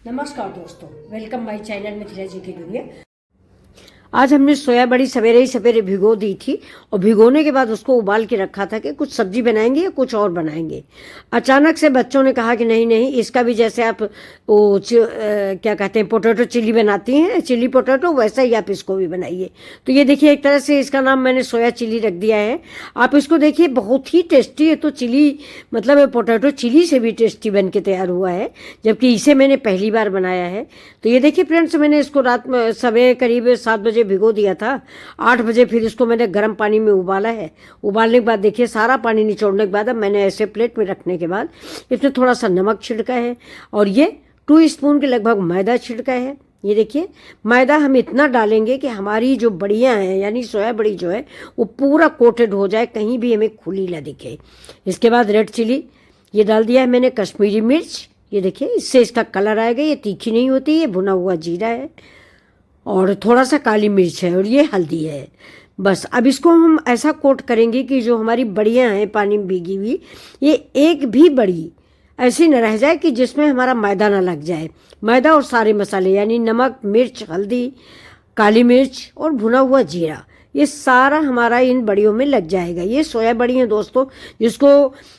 नमस्कार दोस्तों, welcome my channel Mithila जी की दुनिया। आज हमने सोया बड़ी सवेरे ही सवेरे भिगो दी थी और भिगोने के बाद उसको उबाल के रखा था कि कुछ सब्जी बनाएंगे या कुछ और बनाएंगे। अचानक से बच्चों ने कहा कि नहीं नहीं, इसका भी जैसे आप वो क्या कहते हैं पोटैटो चिली बनाती हैं, चिली पोटैटो, वैसा ही आप इसको भी बनाइए। तो ये देखिए, एक तरह से इसका नाम मैंने सोया चिली रख दिया है। आप इसको देखिए, बहुत ही टेस्टी है। तो चिली मतलब पोटैटो चिली से भी टेस्टी बन के तैयार हुआ है, जबकि इसे मैंने पहली बार बनाया है। तो ये देखिए फ्रेंड्स, मैंने इसको रात में सवेरे करीब 7 बजे भिगो दिया था। 8 बजे फिर इसको मैंने गर्म पानी में उबाला है। उबालने के बाद देखिए, सारा पानी निचोड़ने के बाद अब मैंने ऐसे प्लेट में रखने के बाद इसमें थोड़ा सा नमक छिड़का है और ये 2 स्पून के लगभग मैदा छिड़का है। ये देखिए, मैदा हम इतना डालेंगे कि हमारी जो बड़ियाँ हैं यानी सोया बड़ी जो है वो पूरा कोटेड हो जाए, कहीं भी हमें खुली ना दिखे। इसके बाद रेड चिली ये डाल दिया है मैंने, कश्मीरी मिर्च, ये देखिए इससे इसका कलर आएगा। ये तीखी नहीं होती, ये भुना हुआ जीरा है और थोड़ा सा काली मिर्च है और ये हल्दी है। बस अब इसको हम ऐसा कोट करेंगे कि जो हमारी बड़ियाँ हैं पानी में भीगी हुई, ये एक भी बड़ी ऐसी न रह जाए कि जिसमें हमारा मैदा ना लग जाए। मैदा और सारे मसाले यानी नमक, मिर्च, हल्दी, काली मिर्च और भुना हुआ जीरा, ये सारा हमारा इन बड़ियों में लग जाएगा। ये सोया बड़ी हैं दोस्तों, जिसको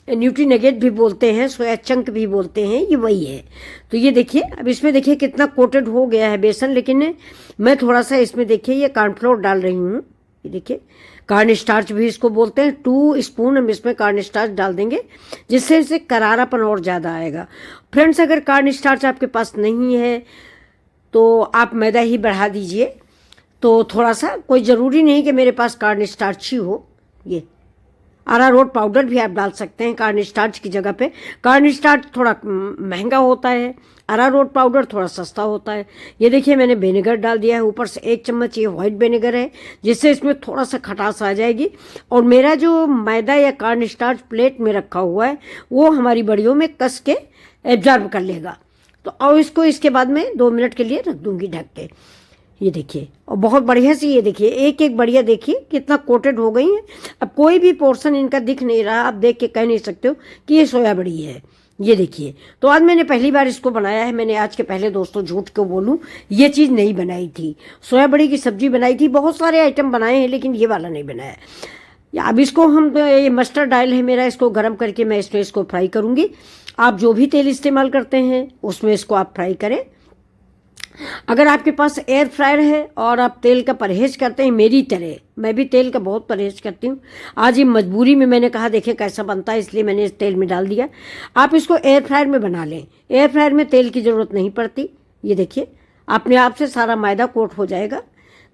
न्यूट्री नगेट भी बोलते हैं, सोया चंक भी बोलते हैं, ये वही है। तो ये देखिए, अब इसमें देखिए कितना कोटेड हो गया है बेसन, लेकिन मैं थोड़ा सा इसमें देखिए ये कॉर्नफ्लोर डाल रही हूँ। ये देखिए, कॉर्न स्टार्च भी इसको बोलते हैं। 2 स्पून हम इसमें कॉर्न स्टार्च डाल देंगे, जिससे इसे करारापन और ज़्यादा आएगा। फ्रेंड्स, अगर कॉर्न स्टार्च आपके पास नहीं है तो आप मैदा ही बढ़ा दीजिए। तो थोड़ा सा, कोई ज़रूरी नहीं कि मेरे पास कॉर्न स्टार्च ही हो। ये अरारोट पाउडर भी आप डाल सकते हैं कॉर्न स्टार्च की जगह पे। कॉर्न स्टार्च थोड़ा महंगा होता है, अरारोट पाउडर थोड़ा सस्ता होता है। ये देखिए, मैंने विनेगर डाल दिया है ऊपर से 1 चम्मच, ये वाइट विनेगर है, जिससे इसमें थोड़ा सा खटास आ जाएगी। और मेरा जो मैदा या कॉर्न स्टार्च प्लेट में रखा हुआ है वो हमारी बड़ियों में कस के एब्जॉर्ब कर लेगा। तो और इसको इसके बाद में 2 मिनट के लिए रख दूंगी ढक के। ये देखिए, और बहुत बढ़िया से ये देखिए एक एक बढ़िया देखिए कितना कोटेड हो गई है। अब कोई भी पोर्शन इनका दिख नहीं रहा, आप देख के कह नहीं सकते हो कि ये सोया बड़ी है। ये देखिए, तो आज मैंने पहली बार इसको बनाया है। मैंने आज के पहले दोस्तों झूठ क्यों बोलूं, ये चीज़ नहीं बनाई थी। सोया बड़ी की सब्जी बनाई थी, बहुत सारे आइटम बनाए हैं, लेकिन ये वाला नहीं बनाया। अब इसको हम, ये मस्टर्ड ऑयल है मेरा, इसको गर्म करके मैं इसमें इसको फ्राई करूँगी। आप जो भी तेल इस्तेमाल करते हैं उसमें इसको आप फ्राई करें। अगर आपके पास एयर फ्रायर है और आप तेल का परहेज करते हैं मेरी तरह, मैं भी तेल का बहुत परहेज करती हूँ। आज ये मजबूरी में मैंने कहा देखें कैसा बनता है, इसलिए मैंने इस तेल में डाल दिया। आप इसको एयर फ्रायर में बना लें, एयर फ्रायर में तेल की ज़रूरत नहीं पड़ती। ये देखिए, अपने आप से सारा मैदा कोट हो जाएगा।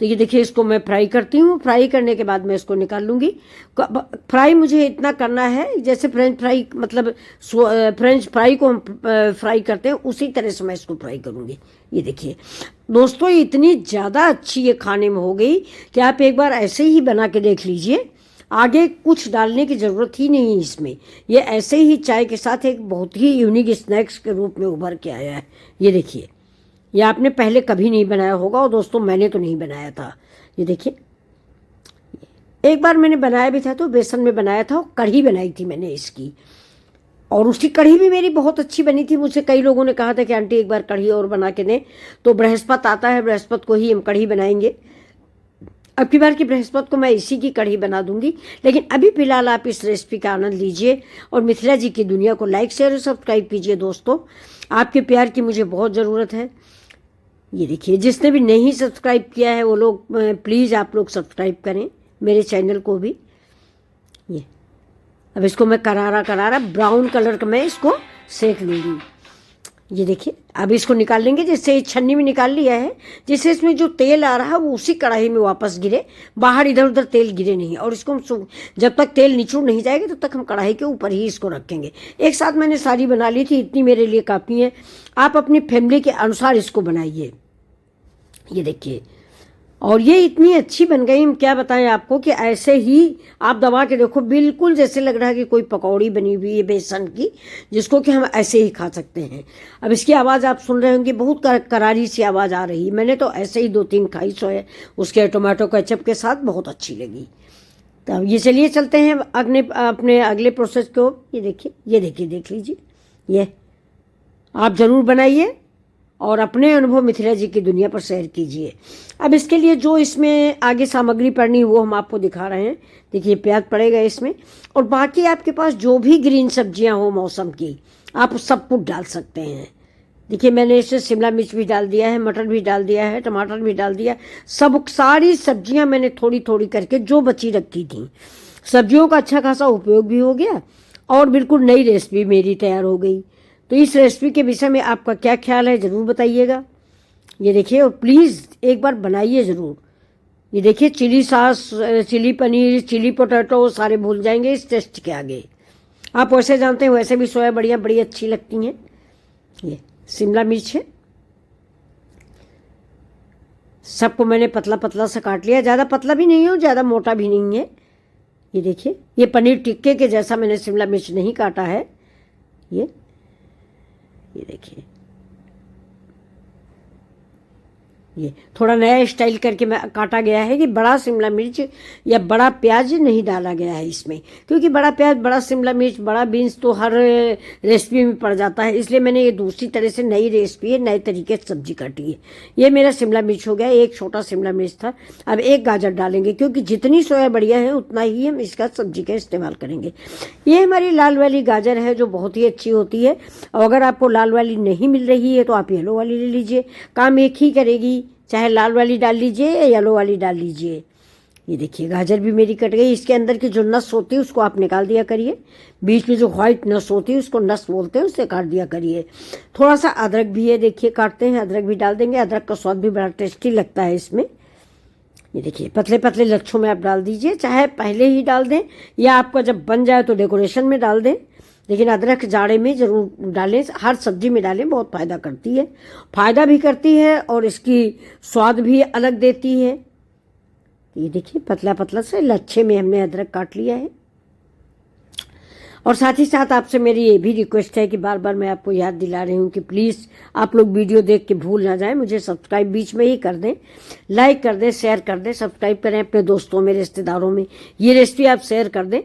तो ये देखिए, इसको मैं फ्राई करती हूँ। फ्राई करने के बाद मैं इसको निकाल लूँगी। फ्राई मुझे इतना करना है जैसे फ्रेंच फ्राई, मतलब फ्रेंच फ्राई को हम फ्राई करते हैं उसी तरह से मैं इसको फ्राई करूँगी। ये देखिए दोस्तों, इतनी ज़्यादा अच्छी ये खाने में हो गई कि आप एक बार ऐसे ही बना के देख लीजिए। आगे कुछ डालने की ज़रूरत ही नहीं है इसमें। ये ऐसे ही चाय के साथ एक बहुत ही यूनिक स्नैक्स के रूप में उभर के आया है। ये देखिए, ये आपने पहले कभी नहीं बनाया होगा और दोस्तों मैंने तो नहीं बनाया था। ये देखिए, एक बार मैंने बनाया भी था, तो बेसन में बनाया था और कढ़ी बनाई थी मैंने इसकी, और उसकी कढ़ी भी मेरी बहुत अच्छी बनी थी। मुझसे कई लोगों ने कहा था कि आंटी एक बार कढ़ी और बना के दें। तो बृहस्पति आता है, बृहस्पति को ही हम कढ़ी बनाएंगे। अब की बार की बृहस्पति को मैं इसी की कढ़ी बना दूंगी। लेकिन अभी फिलहाल आप इस रेसिपी का आनंद लीजिए और मिथिला जी की दुनिया को लाइक, शेयर और सब्सक्राइब कीजिए। दोस्तों, आपके प्यार की मुझे बहुत ज़रूरत है। ये देखिए, जिसने भी नहीं सब्सक्राइब किया है वो लोग प्लीज़ आप लोग सब्सक्राइब करें मेरे चैनल को भी। ये अब इसको मैं करारा करारा ब्राउन कलर का मैं इसको सेक लूँगी। ये देखिए, अब इसको निकाल लेंगे, जैसे छन्नी में निकाल लिया है, जिससे इसमें जो तेल आ रहा है वो उसी कढ़ाई में वापस गिरे, बाहर इधर उधर तेल गिरे नहीं। और इसको हम जब तक तेल निचुड़ नहीं जाएगा तब तक हम कढ़ाई के ऊपर ही इसको रखेंगे। एक साथ मैंने सारी बना ली थी, इतनी मेरे लिए काफ़ी है। आप अपनी फैमिली के अनुसार इसको बनाइए। ये देखिए, और ये इतनी अच्छी बन गई, हम क्या बताएं आपको कि ऐसे ही आप दबा के देखो, बिल्कुल जैसे लग रहा है कि कोई पकौड़ी बनी हुई है बेसन की, जिसको कि हम ऐसे ही खा सकते हैं। अब इसकी आवाज़ आप सुन रहे होंगे, बहुत करारी सी आवाज़ आ रही है। मैंने तो ऐसे ही 2-3 खाई सोए उसके टोमेटो केचप के साथ, बहुत अच्छी लगी। तो अब ये चलिए चलते हैं अपने अगले प्रोसेस को। ये देखिए, ये देखिए, देख लीजिए, ये आप ज़रूर बनाइए और अपने अनुभव मिथिला जी की दुनिया पर शेयर कीजिए। अब इसके लिए जो इसमें आगे सामग्री पड़नी है वो हम आपको दिखा रहे हैं। देखिए प्याज पड़ेगा इसमें, और बाकी आपके पास जो भी ग्रीन सब्जियां हो मौसम की आप सब कुछ डाल सकते हैं। देखिए मैंने इसमें शिमला मिर्च भी डाल दिया है, मटर भी डाल दिया है, टमाटर भी डाल दिया, सब सारी सब्जियां मैंने थोड़ी थोड़ी करके जो बची रखी थी, सब्जियों का अच्छा खासा उपयोग भी हो गया और बिल्कुल नई रेसिपी मेरी तैयार हो गई। तो इस रेसिपी के विषय में आपका क्या ख्याल है ज़रूर बताइएगा। ये देखिए, और प्लीज़ एक बार बनाइए ज़रूर। ये देखिए chilli sauce, chilli paneer, chilli potato सारे भूल जाएंगे इस टेस्ट के आगे। आप वैसे जानते हैं वैसे भी सोया बड़ियाँ बड़ी अच्छी लगती हैं। ये शिमला मिर्च है, सबको मैंने पतला पतला सा काट लिया, ज़्यादा पतला भी नहीं हो ज़्यादा मोटा भी नहीं है। ये देखिए ये पनीर टिक्के के जैसा मैंने शिमला मिर्च नहीं काटा है। ये देखिए, ये थोड़ा नया स्टाइल करके मैं काटा गया है कि बड़ा शिमला मिर्च या बड़ा प्याज नहीं डाला गया है इसमें, क्योंकि बड़ा प्याज, बड़ा शिमला मिर्च, बड़ा बीन्स तो हर रेसिपी में पड़ जाता है। इसलिए मैंने ये दूसरी तरह से नई रेसिपी है, नए तरीके से सब्जी काटी है। ये मेरा शिमला मिर्च हो गया, एक छोटा शिमला मिर्च था। अब एक गाजर डालेंगे, क्योंकि जितनी सोया बढ़िया है उतना ही हम इसका सब्जी का इस्तेमाल करेंगे। ये हमारी लाल वाली गाजर है जो बहुत ही अच्छी होती है, और अगर आपको लाल वाली नहीं मिल रही है तो आप येलो वाली ले लीजिए, काम एक ही करेगी। चाहे लाल वाली डाल लीजिए या येलो वाली डाल लीजिए। ये देखिए गाजर भी मेरी कट गई। इसके अंदर की जो नस होती है उसको आप निकाल दिया करिए, बीच में जो व्हाइट नस होती है उसको नस बोलते हैं, उससे काट दिया करिए। थोड़ा सा अदरक भी है, देखिए काटते हैं, अदरक भी डाल देंगे। अदरक का स्वाद भी बड़ा टेस्टी लगता है इसमें। ये देखिए पतले पतले लच्छों में आप डाल दीजिए, चाहे पहले ही डाल दें या आपका जब बन जाए तो डेकोरेशन में डाल दें, लेकिन अदरक जाड़े में ज़रूर डालें, हर सब्जी में डालें, बहुत फ़ायदा करती है, फ़ायदा भी करती है और इसकी स्वाद भी अलग देती है। ये देखिए पतला पतला से लच्छे में हमने अदरक काट लिया है। और साथ ही साथ आपसे मेरी ये भी रिक्वेस्ट है कि बार बार मैं आपको याद दिला रही हूँ कि प्लीज़ आप लोग वीडियो देख के भूल ना जाएं, मुझे सब्सक्राइब बीच में ही कर दें, लाइक कर दें, शेयर कर दें, सब्सक्राइब करें अपने दोस्तों में, रिश्तेदारों में। ये रेसिपी आप शेयर कर दें।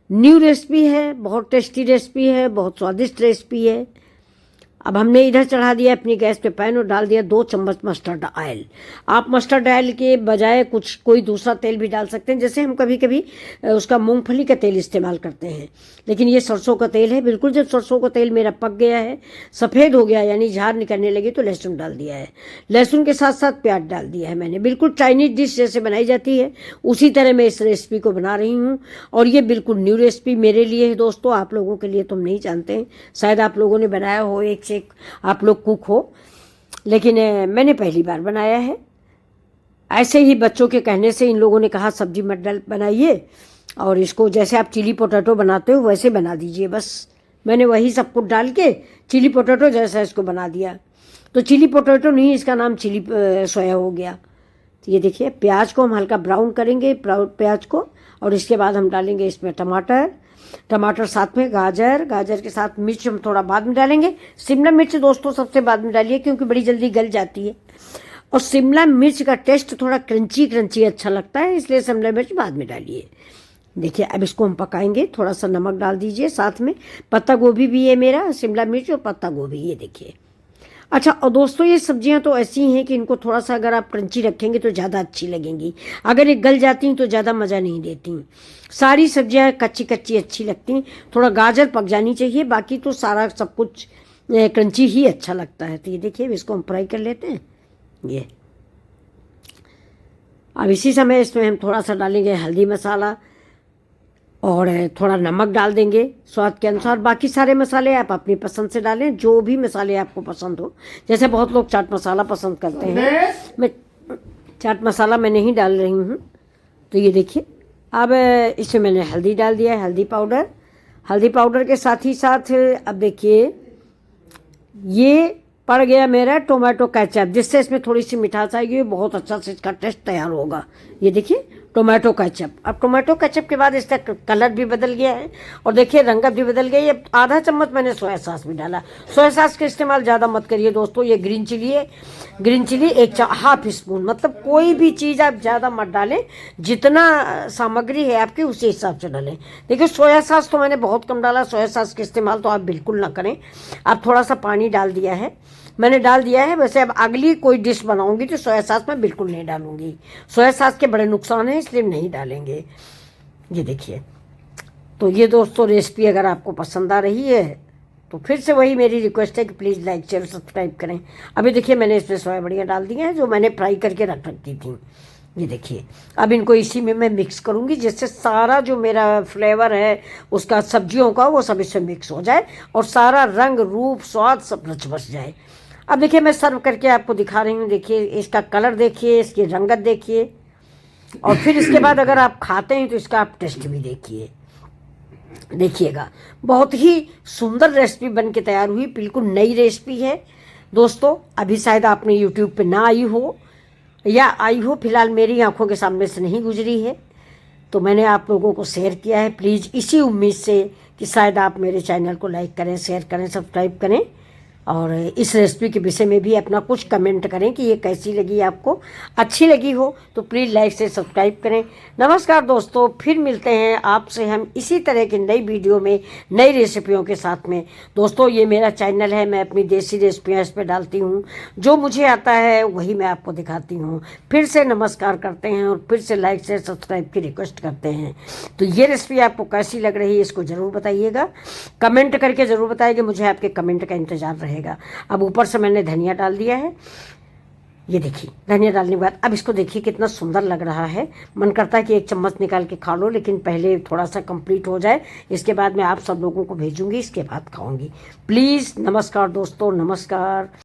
न्यू रेसिपी है, बहुत टेस्टी रेसिपी है, बहुत स्वादिष्ट रेसिपी है। अब हमने इधर चढ़ा दिया अपनी गैस पे पैन और डाल दिया 2 चम्मच मस्टर्ड ऑयल। आप मस्टर्ड ऑयल के बजाय कोई दूसरा तेल भी डाल सकते हैं, जैसे हम कभी कभी उसका मूंगफली का तेल इस्तेमाल करते हैं, लेकिन ये सरसों का तेल है। बिल्कुल जब सरसों का तेल मेरा पक गया है, सफ़ेद हो गया यानी झाग निकलने लगी, तो लहसुन डाल दिया है। लहसुन के साथ साथ प्याज डाल दिया है मैंने। बिल्कुल चाइनीज डिश जैसे बनाई जाती है उसी तरह मैं इस रेसिपी को बना रही हूँ, और ये बिल्कुल न्यू रेसिपी मेरे लिए है दोस्तों, आप लोगों के लिए तुम नहीं जानते हैं, शायद आप लोगों ने बनाया हो, एक से एक आप लोग कुक हो, लेकिन मैंने पहली बार बनाया है। ऐसे ही बच्चों के कहने से इन लोगों ने कहा सब्जी मत बनाइए, और इसको जैसे आप चिली पोटैटो बनाते हो वैसे बना दीजिए। बस मैंने वही सब कुछ डाल के चिली पोटैटो जैसा इसको बना दिया। तो चिली पोटैटो नहीं, इसका नाम चिली सोया हो गया। तो ये देखिए प्याज को हम हल्का ब्राउन करेंगे, प्याज को, और इसके बाद हम डालेंगे इसमें टमाटर साथ में गाजर के साथ मिर्च हम थोड़ा बाद में डालेंगे। शिमला मिर्च दोस्तों सबसे बाद में डालिए, क्योंकि बड़ी जल्दी गल जाती है, और शिमला मिर्च का टेस्ट थोड़ा क्रंची अच्छा लगता है, इसलिए शिमला मिर्च बाद में डालिए। देखिए अब इसको हम पकाएंगे, थोड़ा सा नमक डाल दीजिए, साथ में पत्ता गोभी भी है मेरा, शिमला मिर्च और पत्ता गोभी, ये देखिए। अच्छा, और दोस्तों ये सब्जियां तो ऐसी हैं कि इनको थोड़ा सा अगर आप क्रंची रखेंगे तो ज़्यादा अच्छी लगेंगी, अगर ये गल जाती हैं तो ज़्यादा मज़ा नहीं देती। सारी सब्जियां कच्ची कच्ची अच्छी लगती हैं, थोड़ा गाजर पक जानी चाहिए, बाकी तो सारा सब कुछ क्रंची ही अच्छा लगता है। तो ये देखिए इसको हम फ्राई कर लेते हैं। ये अब इसी समय इसमें हम थोड़ा सा डालेंगे हल्दी मसाला और थोड़ा नमक डाल देंगे स्वाद के अनुसार। बाकी सारे मसाले आप अपनी पसंद से डालें, जो भी मसाले आपको पसंद हो। जैसे बहुत लोग चाट मसाला पसंद करते हैं, मैं चाट मसाला मैं नहीं डाल रही हूँ। तो ये देखिए अब इसमें मैंने हल्दी डाल दिया है, हल्दी पाउडर के साथ ही साथ अब देखिए ये पड़ गया मेरा टोमेटो केचप, जिससे इसमें थोड़ी सी मिठास आएगी, बहुत अच्छा से इसका टेस्ट तैयार होगा। ये देखिए टोमेटो केचप। अब टोमेटो केचप के बाद इसका कलर भी बदल गया है और देखिए रंगत भी बदल गई है। आधा चम्मच मैंने सोया सॉस भी डाला। सोया सॉस का इस्तेमाल ज़्यादा मत करिए दोस्तों, ये ग्रीन चिली है, ग्रीन चिली हाफ स्पून, मतलब कोई भी चीज़ आप ज़्यादा मत डालें, जितना सामग्री है आपकी उसी हिसाब से डालें। देखिए सोया सॉस तो मैंने बहुत कम डाला, सोया सॉस का इस्तेमाल तो आप बिल्कुल ना करें। आप थोड़ा सा पानी डाल दिया है, मैंने डाल दिया है। वैसे अब अगली कोई डिश बनाऊंगी तो सोया सॉस मैं बिल्कुल नहीं डालूंगी। सोया सॉस के बड़े नुकसान हैं, इसलिए नहीं डालेंगे। ये देखिए, तो ये दोस्तों रेसिपी अगर आपको पसंद आ रही है तो फिर से वही मेरी रिक्वेस्ट है कि प्लीज़ लाइक शेयर सब्सक्राइब करें। अभी देखिए मैंने इसमें सोया बड़ियाँ डाल दी हैं जो मैंने फ्राई करके रख रखी थी। ये देखिए, अब इनको इसी में मैं मिक्स करूँगी जिससे सारा जो मेरा फ्लेवर है उसका सब्जियों का वो सब इसमें मिक्स हो जाए और सारा रंग रूप स्वाद सब रच बस जाए। अब देखिए मैं सर्व करके आपको दिखा रही हूँ। देखिए इसका कलर देखिए, इसकी रंगत देखिए, और फिर इसके बाद अगर आप खाते हैं तो इसका आप टेस्ट भी देखिए। देखिएगा, बहुत ही सुंदर रेसिपी बन के तैयार हुई, बिल्कुल नई रेसिपी है दोस्तों। अभी शायद आपने यूट्यूब पे ना आई हो या आई हो, फिलहाल मेरी आंखों के सामने से नहीं गुजरी है, तो मैंने आप लोगों को शेयर किया है। प्लीज़ इसी उम्मीद से कि शायद आप मेरे चैनल को लाइक करें, शेयर करें, सब्सक्राइब करें, और इस रेसिपी के विषय में भी अपना कुछ कमेंट करें कि ये कैसी लगी आपको। अच्छी लगी हो तो प्लीज़ लाइक से सब्सक्राइब करें। नमस्कार दोस्तों, फिर मिलते हैं आपसे हम इसी तरह की नई वीडियो में नई रेसिपियों के साथ में। दोस्तों ये मेरा चैनल है, मैं अपनी देसी रेसिपियाँ इस पर डालती हूँ, जो मुझे आता है वही मैं आपको दिखाती हूँ। फिर से नमस्कार करते हैं और फिर से लाइक से सब्सक्राइब की रिक्वेस्ट करते हैं। तो ये रेसिपी आपको कैसी लग रही है इसको ज़रूर बताइएगा, कमेंट करके ज़रूर बताइएगा, मुझे आपके कमेंट का इंतज़ार रहेगा। अब ऊपर से मैंने धनिया डाल दिया है। ये देखिए, धनिया डालने के बाद अब इसको देखिए कितना सुंदर लग रहा है। मन करता है कि एक चम्मच निकाल के खा लो, लेकिन पहले थोड़ा सा कंप्लीट हो जाए, इसके बाद मैं आप सब लोगों को भेजूंगी, इसके बाद खाऊंगी। प्लीज़ नमस्कार दोस्तों, नमस्कार।